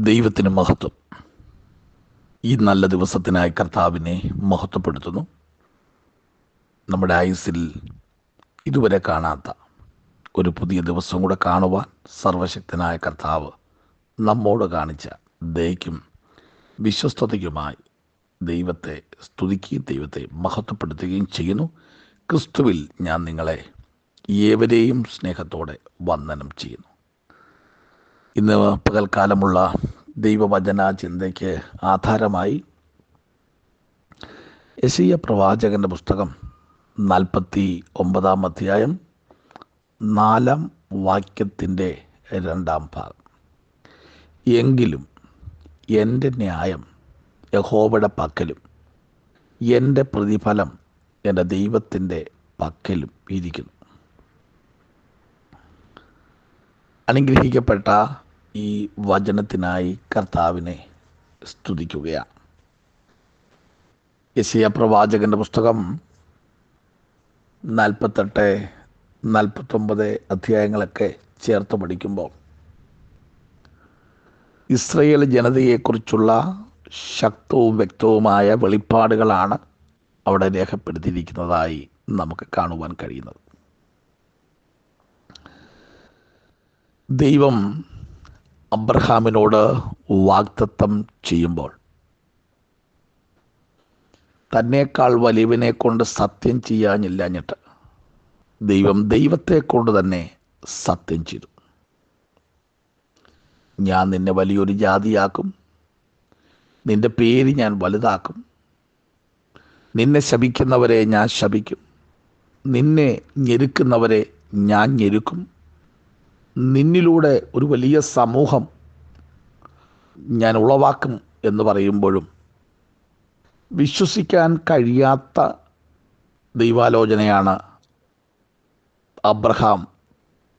ദൈവത്തിന് മഹത്വം. ഈ നല്ല ദിവസത്തിനായി കർത്താവിനെ മഹത്വപ്പെടുത്തുന്നു. നമ്മുടെ ആയുസ്സിൽ ഇതുവരെ കാണാത്ത ഒരു പുതിയ ദിവസം കൂടെ കാണുവാൻ സർവശക്തനായ കർത്താവ് നമ്മോട് കാണിച്ച ദയയ്ക്കും വിശ്വസ്തതയ്ക്കുമായി ദൈവത്തെ സ്തുതിക്കുകയും ദൈവത്തെ മഹത്വപ്പെടുത്തുകയും ചെയ്യുന്നു. ക്രിസ്തുവിൽ ഞാൻ നിങ്ങളെ ഏവരെയും സ്നേഹത്തോടെ വന്ദനം ചെയ്യുന്നു. ഇന്ന് പകൽക്കാലമുള്ള ദൈവവചന ചിന്തയ്ക്ക് ആധാരമായി യെശയ്യാ പ്രവാചകൻ്റെ പുസ്തകം 49 അധ്യായം 4 വാക്യത്തിൻ്റെ 2 ഭാഗം. എങ്കിലും എൻ്റെ ന്യായം യഹോവയുടെ പക്കലും എൻ്റെ പ്രതിഫലം എൻ്റെ ദൈവത്തിൻ്റെ പക്കലും ഇരിക്കുന്നു. അനുഗ്രഹിക്കപ്പെട്ട ഈ വചനത്തിനായി കർത്താവിനെ സ്തുതിക്കുകയാണ്. യെശയ്യാ പ്രവാചകൻ്റെ പുസ്തകം 48, 49 അധ്യായങ്ങളൊക്കെ ചേർത്ത് പഠിക്കുമ്പോൾ ഇസ്രയേൽ ജനതയെക്കുറിച്ചുള്ള ശക്തവും വ്യക്തവുമായ വെളിപ്പാടുകളാണ് അവിടെ രേഖപ്പെടുത്തിയിരിക്കുന്നതായി നമുക്ക് കാണുവാൻ കഴിയുന്നത്. ദൈവം അബ്രഹാമിനോട് വാഗ്ദത്തം ചെയ്യുമ്പോൾ തന്നേക്കാൾ വലിയവനെ കൊണ്ട് സത്യം ചെയ്യാനില്ലാഞ്ഞിട്ട് ദൈവത്തെ കൊണ്ട് തന്നെ സത്യം ചെയ്തു. ഞാൻ നിന്നെ വലിയൊരു ജാതിയാക്കും, നിന്റെ പേര് ഞാൻ വലുതാക്കും, നിന്നെ ശപിക്കുന്നവരെ ഞാൻ ശപിക്കും, നിന്നെ ഞെരുക്കുന്നവരെ ഞാൻ ഞെരുക്കും, നിന്നിലൂടെ ഒരു വലിയ സമൂഹം ഞാൻ ഉളവാക്കും എന്ന് പറയുമ്പോഴും വിശ്വസിക്കാൻ കഴിയാത്ത ദൈവാലോചനയാണ് അബ്രഹാം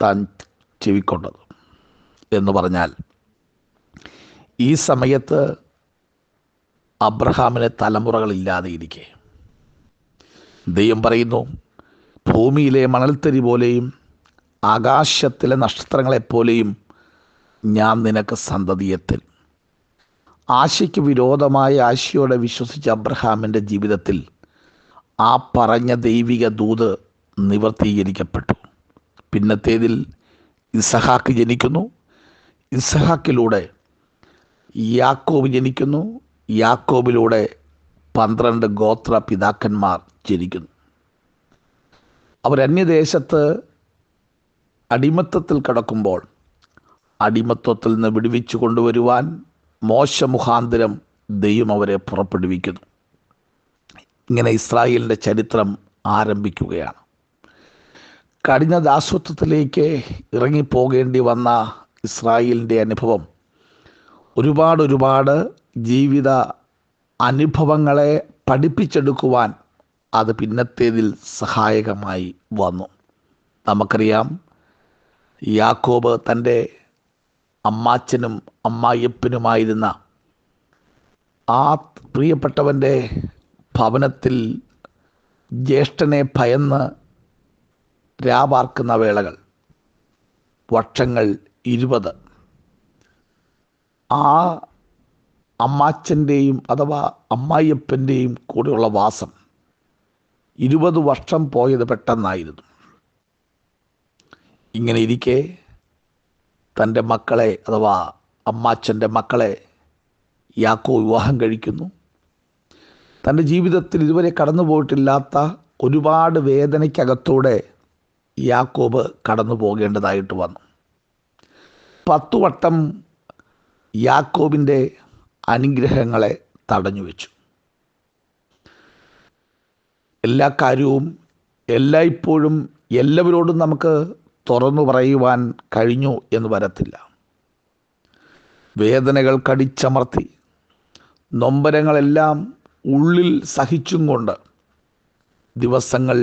താൻ ചെവിക്കൊണ്ടത്. എന്ന് പറഞ്ഞാൽ ഈ സമയത്ത് അബ്രഹാമിന് തലമുറകളില്ലാതെ ഇരിക്കെ ദൈവം പറയുന്നു, ഭൂമിയിലെ മണൽത്തരി പോലെയും ആകാശത്തിലെ നക്ഷത്രങ്ങളെപ്പോലെയും ഞാൻ നിനക്ക് സന്തതിയെ തരും. ആശയ്ക്ക് വിരോധമായ ആശയോടെ വിശ്വസിച്ച അബ്രഹാമിൻ്റെ ജീവിതത്തിൽ ആ പറഞ്ഞ ദൈവിക ദൂത് നിവർത്തീകരിക്കപ്പെട്ടു. പിന്നത്തേതിൽ ഇസഹാക്ക് ജനിക്കുന്നു, ഇസഹാക്കിലൂടെ യാക്കോബ് ജനിക്കുന്നു, യാക്കോബിലൂടെ 12 ഗോത്ര പിതാക്കന്മാർ ജനിക്കുന്നു. അവർ അന്യദേശത്ത് അടിമത്തത്തിൽ കിടക്കുമ്പോൾ അടിമത്തത്തിൽ നിന്ന് വിടുവിച്ചു കൊണ്ടുവരുവാൻ മോശ മുഖാന്തരം ദൈവം അവരെ പുറപ്പെടുവിക്കുന്നു. ഇങ്ങനെ ഇസ്രായേലിൻ്റെ ചരിത്രം ആരംഭിക്കുകയാണ്. കഠിന ദാസത്വത്തിലേക്ക് ഇറങ്ങിപ്പോകേണ്ടി വന്ന ഇസ്രായേലിൻ്റെ അനുഭവം ഒരുപാട് ജീവിത അനുഭവങ്ങളെ പഠിപ്പിച്ചെടുക്കുവാൻ അത് പിന്നത്തേതിൽ സഹായകമായി വന്നു. നമുക്കറിയാം, യാക്കോബ് തൻ്റെ അമ്മാച്ചനും അമ്മായിയപ്പനുമായിരുന്ന ആ പ്രിയപ്പെട്ടവൻ്റെ ഭവനത്തിൽ ജ്യേഷ്ഠനെ ഭയന്ന് രാപാർക്കുന്ന വേളകൾ, വർഷങ്ങൾ 20, ആ അമ്മാച്ചൻ്റെയും അഥവാ അമ്മായിയപ്പൻ്റെയും കൂടെയുള്ള വാസം 20 വർഷം പോയത് പെട്ടെന്നായിരുന്നു. ഇങ്ങനെ ഇരിക്കെ തൻ്റെ മക്കളെ അഥവാ അമ്മാച്ചൻ്റെ മക്കളെ യാക്കോബ് വിവാഹം കഴിക്കുന്നു. തൻ്റെ ജീവിതത്തിൽ ഇതുവരെ കടന്നു പോയിട്ടില്ലാത്ത ഒരുപാട് വേദനയ്ക്കകത്തൂടെ യാക്കോബ് കടന്നു പോകേണ്ടതായിട്ട് വന്നു. 10 വട്ടം യാക്കോബിൻ്റെ അനുഗ്രഹങ്ങളെ തടഞ്ഞു വെച്ചു. എല്ലാ കാര്യവും എല്ലായ്പ്പോഴും എല്ലാവരോടും നമുക്ക് തുറന്നു പറയുവാൻ കഴിഞ്ഞു എന്ന് വരത്തില്ല. വേദനകൾ കടിച്ചമർത്തി നൊമ്പരങ്ങളെല്ലാം ഉള്ളിൽ സഹിച്ചും കൊണ്ട് ദിവസങ്ങൾ,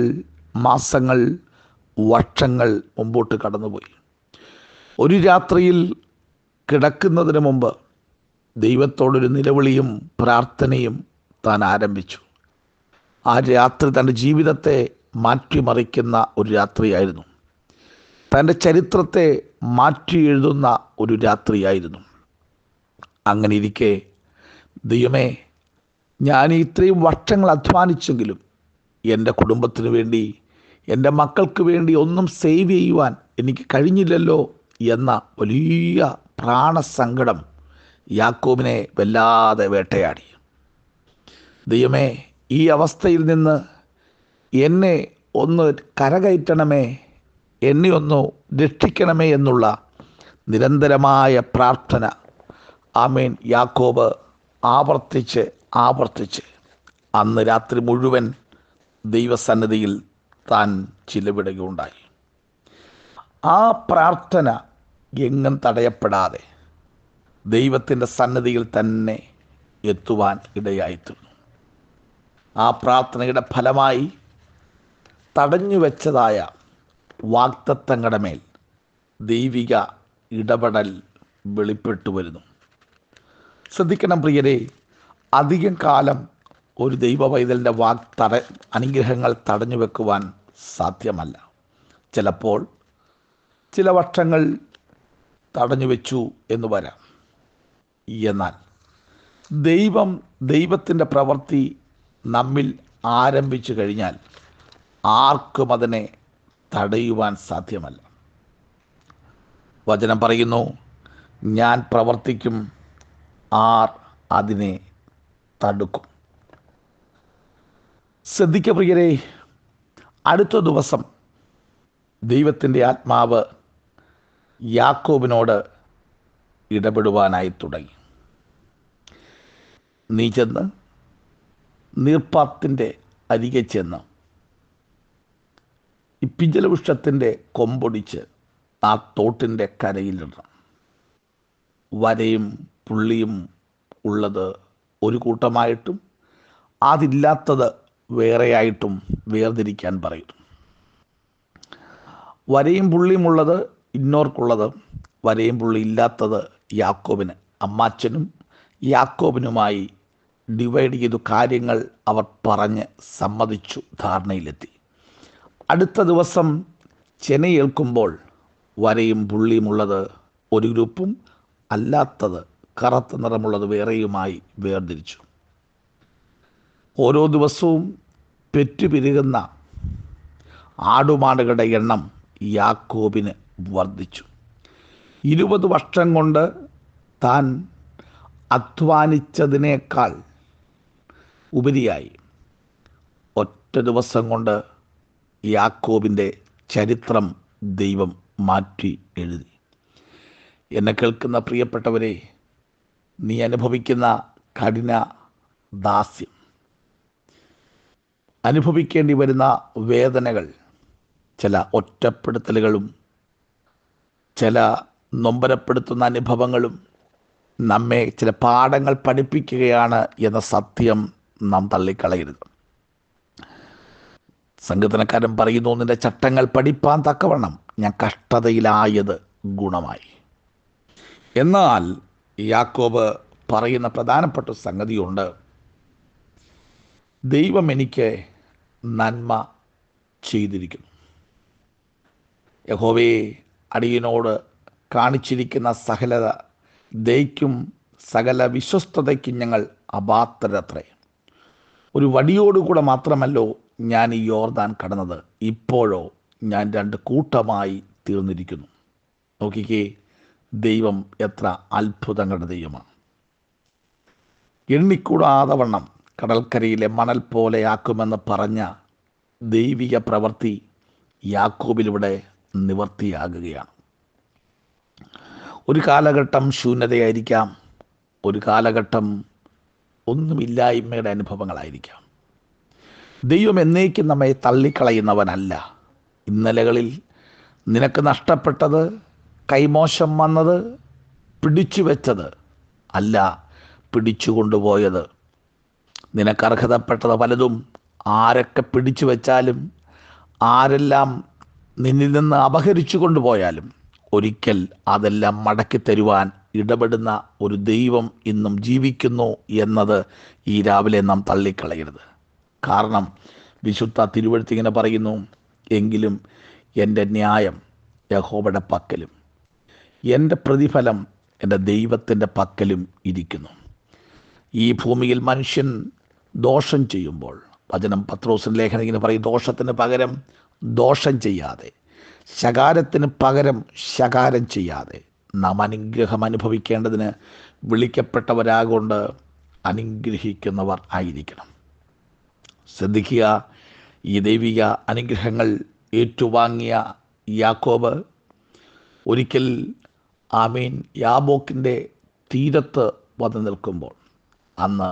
മാസങ്ങൾ, വർഷങ്ങൾ മുമ്പോട്ട് കടന്നുപോയി. ഒരു രാത്രിയിൽ കിടക്കുന്നതിന് മുമ്പ് ദൈവത്തോടൊരു നിലവിളിയും പ്രാർത്ഥനയും താൻ ആരംഭിച്ചു. ആ രാത്രി തൻ്റെ ജീവിതത്തെ മാറ്റിമറിക്കുന്ന ഒരു രാത്രിയായിരുന്നു. തൻ്റെ ചരിത്രത്തെ മാറ്റി എഴുതുന്ന ഒരു രാത്രിയായിരുന്നു. അങ്ങനെ ഇരിക്കെ, ദൈവമേ, ഞാൻ ഇത്രയും വർഷങ്ങൾ അധ്വാനിച്ചെങ്കിലും എൻ്റെ കുടുംബത്തിന് വേണ്ടി, എൻ്റെ മക്കൾക്ക് വേണ്ടി ഒന്നും സേവ് ചെയ്യുവാൻ എനിക്ക് കഴിഞ്ഞില്ലല്ലോ എന്ന വലിയ പ്രാണസങ്കടം യാക്കോബിനെ വല്ലാതെ വേട്ടയാടി. ദൈവമേ, ഈ അവസ്ഥയിൽ നിന്ന് എന്നെ ഒന്ന് കരകയറ്റണമേ, എന്നെ ഒന്ന് രക്ഷിക്കണമേ എന്നുള്ള നിരന്തരമായ പ്രാർത്ഥന ആമേൻ യാക്കോബ് ആവർത്തിച്ച് അന്ന് രാത്രി മുഴുവൻ ദൈവസന്നിധിയിൽ താൻ ചിലവിടുകയുണ്ടായി. ആ പ്രാർത്ഥന എങ്ങും തടയപ്പെടാതെ ദൈവത്തിൻ്റെ സന്നിധിയിൽ തന്നെ എത്തുവാൻ ഇടയായിത്തീർന്നു. ആ പ്രാർത്ഥനയുടെ ഫലമായി തടഞ്ഞു വെച്ചതായ വാഗ്ദത്തങ്ങളുടെ മേൽ ദൈവിക ഇടപെടൽ വെളിപ്പെട്ടു വരുന്നു. ശ്രദ്ധിക്കണം പ്രിയരെ, അധികം കാലം ഒരു ദൈവ പൈതലിൻ്റെ അനുഗ്രഹങ്ങൾ തടഞ്ഞു വെക്കുവാൻ സാധ്യമല്ല. ചിലപ്പോൾ ചില വർഷങ്ങൾ തടഞ്ഞു വെച്ചു എന്ന് വരാം. എന്നാൽ ദൈവത്തിൻ്റെ പ്രവൃത്തി നമ്മിൽ ആരംഭിച്ചു കഴിഞ്ഞാൽ ആർക്കും അതിനെ തടയുവാൻ സാധ്യമല്ല. വചനം പറയുന്നു, ഞാൻ പ്രവർത്തിക്കും, ആർ അതിനെ തടുക്കും. ശ്രദ്ധിക്കുക പ്രിയരെ, അടുത്ത ദിവസം ദൈവത്തിൻ്റെ ആത്മാവ് യാക്കോബിനോട് ഇടപെടുവാനായി തുടങ്ങി. നീ ചെന്ന് നീർപ്പാത്തിൻ്റെ അരികെ ചെന്ന് ഈ പിഞ്ചലവൃക്ഷത്തിൻ്റെ കൊമ്പൊടിച്ച് ആ തോട്ടിൻ്റെ കരയിലിടണം. വരയും പുള്ളിയും ഉള്ളത് ഒരു കൂട്ടമായിട്ടും അതില്ലാത്തത് വേറെയായിട്ടും വേർതിരിക്കാൻ പറയും. വരയും പുള്ളിയും ഉള്ളത് ഇന്നോർക്കുള്ളത്, വരയും പുള്ളി ഇല്ലാത്തത് യാക്കോബിന്. അമ്മാച്ചനും യാക്കോബിനുമായി ഡിവൈഡ് ചെയ്തു കാര്യങ്ങൾ അവർ പറഞ്ഞ് സമ്മതിച്ചു, ധാരണയിലെത്തി. അടുത്ത ദിവസം ചെനയേൽക്കുമ്പോൾ വരയും പുള്ളിയുമുള്ളത് ഒരു ഗ്രൂപ്പും അല്ലാത്തത് കറുത്ത നിറമുള്ളത് വേറെയുമായി വേർതിരിച്ചു. ഓരോ ദിവസവും പെറ്റുപിരുകുന്ന ആടുമാടുകളുടെ എണ്ണം യാക്കോബിന് വർദ്ധിച്ചു. 20 വർഷം കൊണ്ട് താൻ അധ്വാനിച്ചതിനേക്കാൾ ഉപരിയായി ഒറ്റ ദിവസം കൊണ്ട് യാക്കോബിൻ്റെ ചരിത്രം ദൈവം മാറ്റി എഴുതി. എന്നെ കേൾക്കുന്ന പ്രിയപ്പെട്ടവരെ, നീ അനുഭവിക്കുന്ന കഠിന ദാസ്യം, അനുഭവിക്കേണ്ടി വരുന്ന വേദനകൾ, ചില ഒറ്റപ്പെടുത്തലുകളും ചില നൊമ്പരപ്പെടുത്തുന്ന അനുഭവങ്ങളും നമ്മെ ചില പാഠങ്ങൾ പഠിപ്പിക്കുകയാണ് എന്ന സത്യം നാം തള്ളിക്കളയരുത്. സങ്കീർത്തനക്കാരൻ പറയുന്നു, നിന്റെ ചട്ടങ്ങൾ പഠിപ്പാൻ തക്കവണ്ണം ഞാൻ കഷ്ടതയിലായത് ഗുണമായി. എന്നാൽ യാക്കോബ് പറയുന്ന പ്രധാനപ്പെട്ട സംഗതിയുണ്ട്. ദൈവം എനിക്ക് നന്മ ചെയ്തിരിക്കുന്നു. യഹോവേ, അടിയനോട് കാണിച്ചിരിക്കുന്ന സകല ദയയ്ക്കും സകല വിശ്വസ്തതയ്ക്കും ഞങ്ങൾ അപാത്രരത്രേ. ഒരു വടിയോടുകൂടെ മാത്രമല്ലോ ഞാൻ ഈ യോർദാൻ കടന്നത്, ഇപ്പോഴോ ഞാൻ 2 കൂട്ടമായി തീർന്നിരിക്കുന്നു. നോക്കിക്കേ, ദൈവം എത്ര അത്ഭുതങ്ങളുടെ ദൈവമാണ്. എണ്ണിക്കൂടാതെ വണ്ണം കടൽക്കരയിലെ മണൽ പോലെയാക്കുമെന്ന് പറഞ്ഞ ദൈവിക പ്രവൃത്തി യാക്കോബിലൂടെ നിവർത്തിയാകുകയാണ്. ഒരു കാലഘട്ടം ശൂന്യതയായിരിക്കാം, ഒരു കാലഘട്ടം ഒന്നുമില്ലായ്മയുടെ അനുഭവങ്ങളായിരിക്കാം. ദൈവം എന്നേക്കും നമ്മെ തള്ളിക്കളയുന്നവനല്ല. ഇന്നലകളിൽ നിനക്ക് നഷ്ടപ്പെട്ടത്, കൈമോശം വന്നത്, പിടിച്ചു വെച്ചത് അല്ല, പിടിച്ചു കൊണ്ടുപോയത്. നിനക്കർഹതപ്പെട്ടത് പലതും ആരൊക്കെ പിടിച്ചു വെച്ചാലും, ആരെല്ലാം നിന്നിൽ നിന്ന് അപഹരിച്ചു കൊണ്ടുപോയാലും ഒരിക്കൽ അതെല്ലാം മടക്കി തരുവാൻ ഇടപെടുന്ന ഒരു ദൈവം ഇന്നും ജീവിക്കുന്നു എന്നത് ഈ രാവിലെ നാം തള്ളിക്കളയരുത്. കാരണം വിശുദ്ധ തിരുവെഴുത്ത് ഇങ്ങനെ പറയുന്നു, എങ്കിലും എൻ്റെ ന്യായം യഹോവയുടെ പക്കലും എൻ്റെ പ്രതിഫലം എൻ്റെ ദൈവത്തിൻ്റെ പക്കലും ഇരിക്കുന്നു. ഈ ഭൂമിയിൽ മനുഷ്യൻ ദോഷം ചെയ്യുമ്പോൾ, വചനം പത്രോസിൻ്റെ ലേഖനം ഇങ്ങനെ പറയും, ദോഷത്തിന് പകരം ദോഷം ചെയ്യാതെ, ശകാരത്തിന് പകരം ശകാരം ചെയ്യാതെ നാം അനുഗ്രഹം അനുഭവിക്കേണ്ടതിന് വിളിക്കപ്പെട്ടവരാകൊണ്ട് അനുഗ്രഹിക്കുന്നവർ ആയിരിക്കണം. ശ്രദ്ധിക്കുക, ഈ ദൈവിക അനുഗ്രഹങ്ങൾ ഏറ്റുവാങ്ങിയ യാക്കോബ് ഒരിക്കൽ യാബോക്കിൻ്റെ തീരത്ത് വന്ന് നിൽക്കുമ്പോൾ, അന്ന്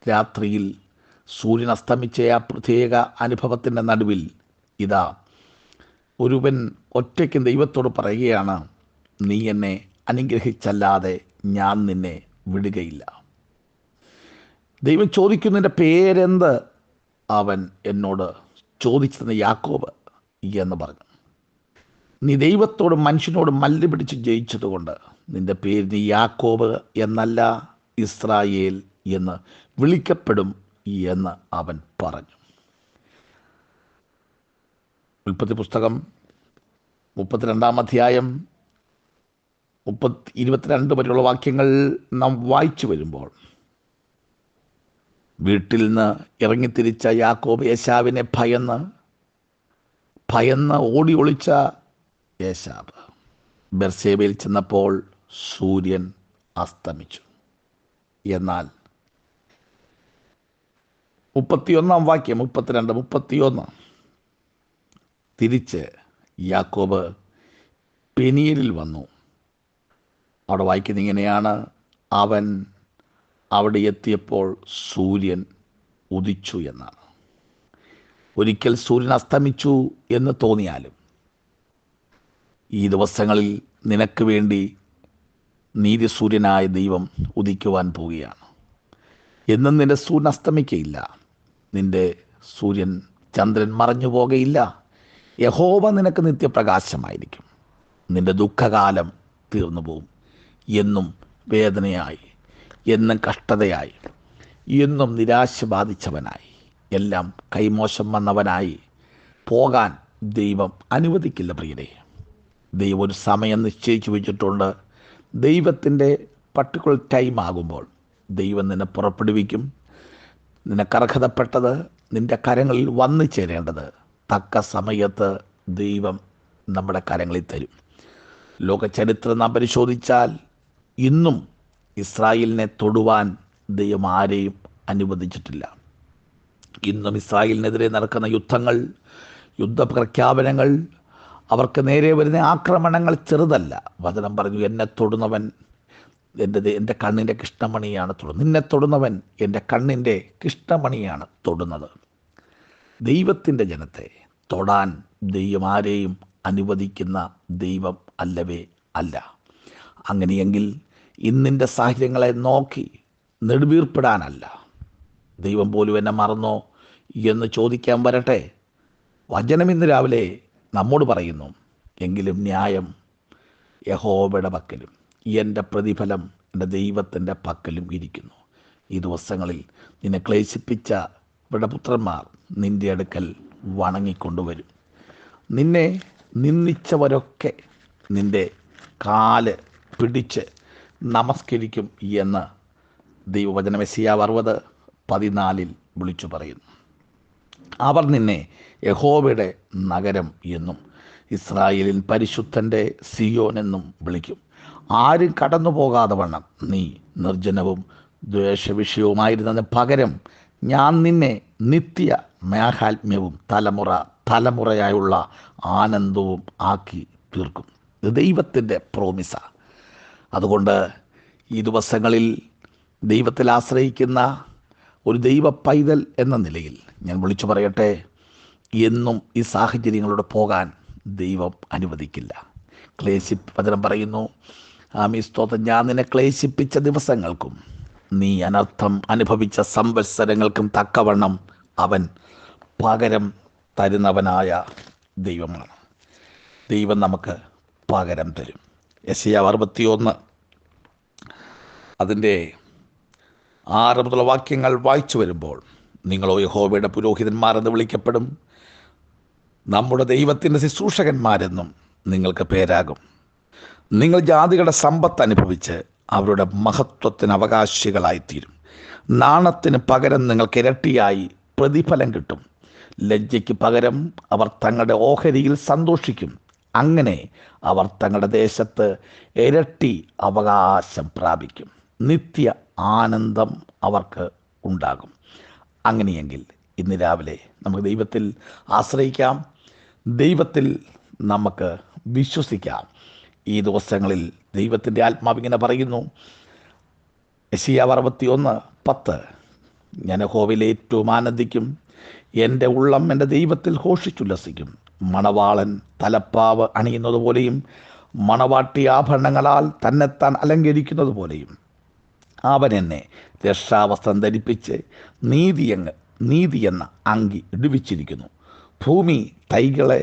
രാത്രിയിൽ സൂര്യൻ അസ്തമിച്ച ആ പ്രത്യേക അനുഭവത്തിൻ്റെ നടുവിൽ ഇതാ ഒരുവൻ ഒറ്റയ്ക്ക് ദൈവത്തോട് പറയുകയാണ്, നീ എന്നെ അനുഗ്രഹിച്ചല്ലാതെ ഞാൻ നിന്നെ വിടുകയില്ല. ദൈവം ചോദിക്കുന്നതിൻ്റെ പേരെന്ത്? അവൻ എന്നോട് ചോദിച്ചത് യാക്കോബ് എന്ന് പറഞ്ഞു. നീ ദൈവത്തോടും മനുഷ്യനോടും മല്ല് പിടിച്ച് ജയിച്ചതുകൊണ്ട് നിന്റെ പേര് നീ യാക്കോബ് എന്നല്ല, ഇസ്രായേൽ എന്ന് വിളിക്കപ്പെടും എന്ന് അവൻ പറഞ്ഞു. ഉൽപ്പത്തി പുസ്തകം 32-ാം അധ്യായം 22 വരെയുള്ള വാക്യങ്ങൾ നാം വായിച്ചു വരുമ്പോൾ, വീട്ടിൽ നിന്ന് ഇറങ്ങിത്തിരിച്ച യാക്കോബ് ഏശാവിനെ ഭയന്ന് ഓടി ഒളിച്ച ഏശാവ് ബെർശേബയിൽ ചെന്നപ്പോൾ സൂര്യൻ അസ്തമിച്ചു. എന്നാൽ 31-ാം വാക്യം 32-31 തിരിച്ച് യാക്കോബ് പെനീരിൽ വന്നു. അവിടെ വായിക്കുന്നത് ഇങ്ങനെയാണ്, അവൻ അവിടെ എത്തിയപ്പോൾ സൂര്യൻ ഉദിച്ചു എന്നാണ്. ഒരിക്കൽ സൂര്യൻ അസ്തമിച്ചു എന്ന് തോന്നിയാലും ഈ ദിവസങ്ങളിൽ നിനക്ക് വേണ്ടി നീതിസൂര്യനായ ദൈവം ഉദിക്കുവാൻ പോവുകയാണ്. എന്നും നിന്റെ സൂര്യൻ അസ്തമിക്കയില്ല, നിന്റെ സൂര്യൻ ചന്ദ്രൻ മറഞ്ഞു പോകുകയില്ല. യഹോവ നിനക്ക് നിത്യപ്രകാശമായിരിക്കും. നിന്റെ ദുഃഖകാലം തീർന്നു പോകും. എന്നും വേദനയായി, എന്നും കഷ്ടതയായി, എന്നും നിരാശ ബാധിച്ചവനായി, എല്ലാം കൈമോശം വന്നവനായി പോകാൻ ദൈവം അനുവദിക്കില്ല. പ്രിയരെ, ദൈവം ഒരു സമയം നിശ്ചയിച്ചു വെച്ചിട്ടുണ്ട്. ദൈവത്തിൻ്റെ പർട്ടിക്കുലർ ടൈം ആകുമ്പോൾ ദൈവം നിന്നെ പുറപ്പെടുവിക്കും. നിനക്ക് അർഹതപ്പെട്ടത് നിൻ്റെ കരങ്ങളിൽ വന്നു ചേരേണ്ടത് തക്ക സമയത്ത് ദൈവം നമ്മുടെ കരങ്ങളിൽ തരും. ലോക ചരിത്രം നാം പരിശോധിച്ചാൽ ഇന്നും ഇസ്രായേലിനെ തൊടുവാൻ ദൈവം ആരെയും അനുവദിച്ചിട്ടില്ല. ഇന്നും ഇസ്രായേലിനെതിരെ നടക്കുന്ന യുദ്ധങ്ങൾ, യുദ്ധപ്രഖ്യാപനങ്ങൾ, അവർക്ക് നേരെ വരുന്ന ആക്രമണങ്ങൾ ചെറുതല്ല. വചനം പറഞ്ഞു, എന്നെ തൊടുന്നവൻ എൻ്റെ കണ്ണിൻ്റെ കൃഷ്ണമണിയാണ് തൊടുന്നത്. നിന്നെ തൊടുന്നവൻ എൻ്റെ കണ്ണിൻ്റെ കൃഷ്ണമണിയാണ് തൊടുന്നത്. ദൈവത്തിൻ്റെ ജനത്തെ തൊടാൻ ദൈവം ആരെയും അനുവദിക്കുന്ന ദൈവം അല്ലവേ അല്ല. അങ്ങനെയെങ്കിൽ ഇന്നിൻ്റെ സാഹചര്യങ്ങളെ നോക്കി നെടുവീർപ്പിടാനല്ല. ദൈവം പോലും എന്നെ മറന്നോ എന്ന് ചോദിക്കാൻ വരട്ടെ. വചനം ഇന്ന് രാവിലെ നമ്മോട് പറയുന്നു, എങ്കിലും ന്യായം യഹോവയുടെ പക്കലും എൻ്റെ പ്രതിഫലം എൻ്റെ ദൈവത്തിൻ്റെ പക്കലും ഇരിക്കുന്നു. ഈ ദിവസങ്ങളിൽ നിന്നെ ക്ലേശിപ്പിച്ച ഇവിടെ പുത്രന്മാർ നിൻ്റെ അടുക്കൽ വണങ്ങിക്കൊണ്ടുവരും. നിന്നെ നിന്ദിച്ചവരൊക്കെ നിൻ്റെ കാല് പിടിച്ച് നമസ്കരിക്കും എന്ന് ദൈവവചനം യെശയ്യാവ് 60:14 വിളിച്ചു പറയുന്നു. അവർ നിന്നെ യഹോവയുടെ നഗരം എന്നും ഇസ്രായേലിൻ പരിശുദ്ധൻ്റെ സിയോൻ എന്നും വിളിക്കും. ആരും കടന്നു പോകാതെ വണ്ണം നീ നിർജ്ജനവും ദ്വേഷവിഷയവുമായിരുന്നതിന് പകരം ഞാൻ നിന്നെ നിത്യ മേഹാത്മ്യവും തലമുറയായുള്ള ആനന്ദവും ആക്കി തീർക്കും. ഇത് ദൈവത്തിൻ്റെ പ്രോമിസ. അതുകൊണ്ട് ഈ ദിവസങ്ങളിൽ ദൈവത്തിൽ ആശ്രയിക്കുന്ന ഒരു ദൈവ പൈതൽ എന്ന നിലയിൽ ഞാൻ വിളിച്ചു പറയട്ടെ, എന്നും ഈ സാഹചര്യങ്ങളോട് പോകാൻ ദൈവം അനുവദിക്കില്ല. വചനം പറയുന്നു, സ്തോത്രം, ഞാൻ നിന്നെ ക്ലേശിപ്പിച്ച ദിവസങ്ങൾക്കും നീ അനർത്ഥം അനുഭവിച്ച സംവത്സരങ്ങൾക്കും തക്കവണ്ണം അവൻ പകരം തരുന്നവനായ ദൈവമാണ്. ദൈവം നമുക്ക് പകരം തരും. യെശയ്യാവ് 61 അതിൻ്റെ 6 മുതലുള്ള വാക്യങ്ങൾ വായിച്ചു വരുമ്പോൾ, നിങ്ങളോ യഹോവയുടെ പുരോഹിതന്മാരെന്ന് വിളിക്കപ്പെടും, നമ്മുടെ ദൈവത്തിൻ്റെ ശുശ്രൂഷകന്മാരെന്നും നിങ്ങൾക്ക് പേരാകും. നിങ്ങൾ ജാതികളുടെ സമ്പത്ത് അനുഭവിച്ച് അവരുടെ മഹത്വത്തിന് അവകാശികളായിത്തീരും. നാണത്തിന് പകരം നിങ്ങൾക്ക് ഇരട്ടിയായി പ്രതിഫലം കിട്ടും. ലജ്ജയ്ക്ക് പകരം അവർ തങ്ങളുടെ ഓഹരിയിൽ സന്തോഷിക്കും. അങ്ങനെ അവർ തങ്ങളുടെ ദേശത്ത് ഇരട്ടി അവകാശം പ്രാപിക്കും. നിത്യ ആനന്ദം അവർക്ക് ഉണ്ടാകും. അങ്ങനെയെങ്കിൽ ഇന്ന് രാവിലെ നമുക്ക് ദൈവത്തിൽ ആശ്രയിക്കാം, ദൈവത്തിൽ നമുക്ക് വിശ്വസിക്കാം. ഈ ദിവസങ്ങളിൽ ദൈവത്തിൻ്റെ ആത്മാവിങ്ങനെ പറയുന്നു, യെശയ്യാവ് 61:10, ഞാൻ യഹോവയിൽ ഏറ്റവും ആനന്ദിക്കും, എൻ്റെ ഉള്ളം എൻ്റെ ദൈവത്തിൽ ഘോഷിച്ചുല്ലസിക്കും. മണവാളൻ തലപ്പാവ് അണിയുന്നത് പോലെയും മണവാട്ടി ആഭരണങ്ങളാൽ തന്നെത്താൻ അലങ്കരിക്കുന്നത് പോലെയും അവൻ എന്നെ രക്ഷാവസ്ത്രം ധരിപ്പിച്ച് നീതി എന്ന അങ്കി ഇടുവിച്ചിരിക്കുന്നു. ഭൂമി തൈകളെ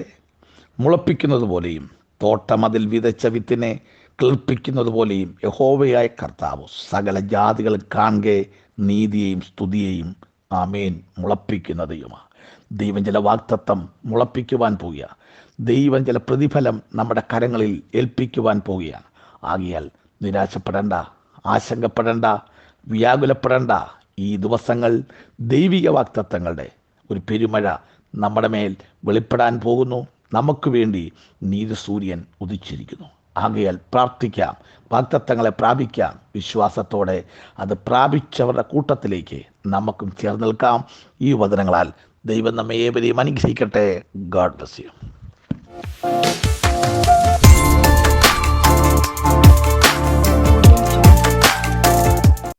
മുളപ്പിക്കുന്നത് പോലെയും തോട്ടമതിൽ വിതച്ച വിത്തിനെ കിളിർപ്പിക്കുന്നത് പോലെയും യഹോവയായ കർത്താവ് സകല ജാതികൾ കാണെ നീതിയെയും സ്തുതിയെയും ആമേൻ മുളപ്പിക്കുന്ന ദൈവമാണ്. ദൈവം ചില വാഗ്ദത്തം മുളപ്പിക്കുവാൻ പോവുക, ദൈവം ചില പ്രതിഫലം നമ്മുടെ കരങ്ങളിൽ ഏൽപ്പിക്കുവാൻ പോവുകയാണ്. ആകിയാൽ നിരാശപ്പെടേണ്ട, ആശങ്കപ്പെടേണ്ട, വ്യാകുലപ്പെടേണ്ട. ഈ ദിവസങ്ങൾ ദൈവിക വാഗ്ദത്തങ്ങളുടെ ഒരു പെരുമഴ നമ്മുടെ മേൽ വെളിപ്പെടാൻ പോകുന്നു. നമുക്ക് വേണ്ടി നീതിസൂര്യൻ ഉദിച്ചിരിക്കുന്നു. ആകയാൽ പ്രാർത്ഥിക്കാം, വാഗ്ദത്തങ്ങളെ പ്രാപിക്കാം. വിശ്വാസത്തോടെ അത് പ്രാപിച്ചവരുടെ കൂട്ടത്തിലേക്ക് നമുക്കും ചേർന്ന് നിൽക്കാം. ഈ വചനങ്ങളാൽ ദൈവം നമ്മെ ഏവരെയും അനുഗ്രഹിക്കട്ടെ. God bless you.